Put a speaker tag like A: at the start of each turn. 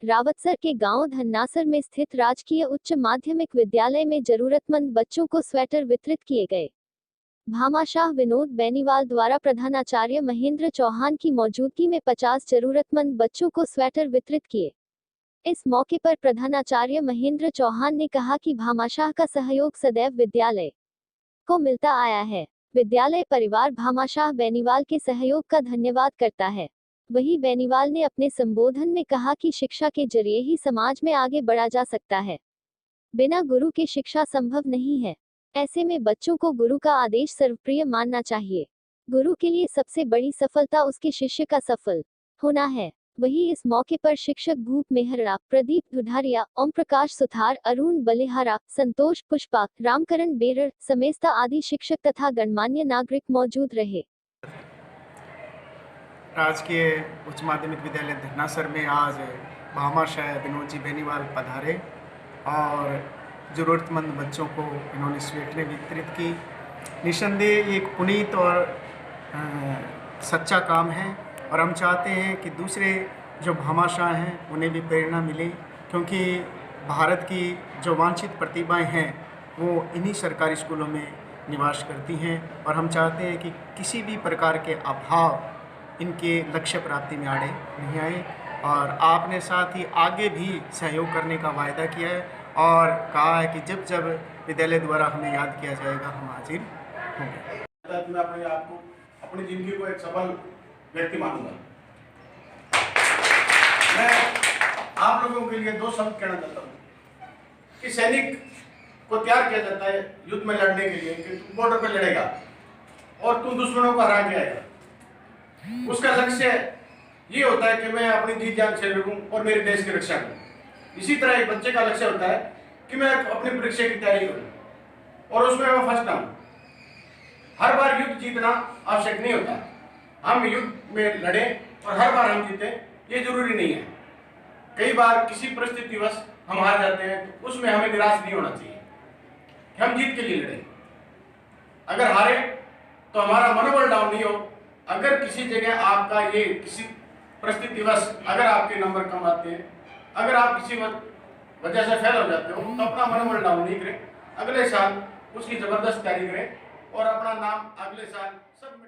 A: रावतसर के गांव धन्नासर में स्थित राजकीय उच्च माध्यमिक विद्यालय में जरूरतमंद बच्चों को स्वेटर वितरित किए गए। भामाशाह विनोद बेनीवाल द्वारा प्रधानाचार्य महेंद्र चौहान की मौजूदगी में 50 जरूरतमंद बच्चों को स्वेटर वितरित किए। इस मौके पर प्रधानाचार्य महेंद्र चौहान ने कहा कि भामाशाह का सहयोग सदैव विद्यालय को मिलता आया है। विद्यालय परिवार भामाशाह बेनीवाल के सहयोग का धन्यवाद करता है। वहीं बेनीवाल ने अपने संबोधन में कहा कि शिक्षा के जरिए ही समाज में आगे बढ़ा जा सकता है। बिना गुरु के शिक्षा संभव नहीं है। ऐसे में बच्चों को गुरु का आदेश सर्वप्रिय मानना चाहिए। गुरु के लिए सबसे बड़ी सफलता उसके शिष्य का सफल होना है। वहीं इस मौके पर शिक्षक भूप मेहरा, प्रदीप दुधारिया, ओम प्रकाश सुथार, अरुण बलिहारा, संतोष पुष्पा, रामकरण बेरड़, समेस्ता आदि शिक्षक तथा गणमान्य नागरिक मौजूद रहे।
B: राजकीय उच्च माध्यमिक विद्यालय धन्नासर में आज भामाशाह विनोद जी बेनीवाल पधारे और ज़रूरतमंद बच्चों को इन्होंने स्वेटरें वितरित की। निस्संदेह एक पुनीत और सच्चा काम है और हम चाहते हैं कि दूसरे जो भामाशाह हैं उन्हें भी प्रेरणा मिले, क्योंकि भारत की जो वांछित प्रतिभाएं हैं वो इन्हीं सरकारी स्कूलों में निवास करती हैं और हम चाहते हैं कि किसी भी प्रकार के अभाव इनके लक्ष्य प्राप्ति में आड़े नहीं आए। और आपने साथ ही आगे भी सहयोग करने का वायदा किया है और कहा है कि जब जब विद्यालय द्वारा हमें याद किया जाएगा हम हाजिर होंगे।
C: मैं अपने आप को, अपनी जिंदगी को एक सफल व्यक्ति मानूंगा। मैं आप लोगों के लिए दो शब्द कहना चाहता हूँ कि सैनिक को तैयार किया जाता है युद्ध में लड़ने के लिए कि तुम बॉर्डर पर लड़ेगा और तुम दुश्मनों को हरा के आएगा। उसका लक्ष्य ये होता है कि मैं अपनी जी जान से लड़ूं और मेरे देश की रक्षा करूं। इसी तरह एक बच्चे का लक्ष्य होता है कि मैं अपनी परीक्षा की तैयारी करूं और उसमें मैं फर्स्ट आऊं। हर बार युद्ध जीतना आवश्यक नहीं होता। हम युद्ध में लड़ें और हर बार हम जीतें ये जरूरी नहीं है। कई बार किसी परिस्थितिवश हम हार जाते हैं तो उसमें हमें निराश नहीं होना चाहिए कि हम जीत के लिए लड़ें। अगर हारे तो हमारा मनोबल डाउन नहीं हो। अगर किसी जगह आपका ये किसी परिस्थितिवश अगर आपके नंबर कम आते हैं, अगर आप किसी वजह से फेल हो जाते हो तो अपना मनोबल डाउन नहीं करें। अगले साल उसकी जबरदस्त तैयारी करें और अपना नाम अगले साल सब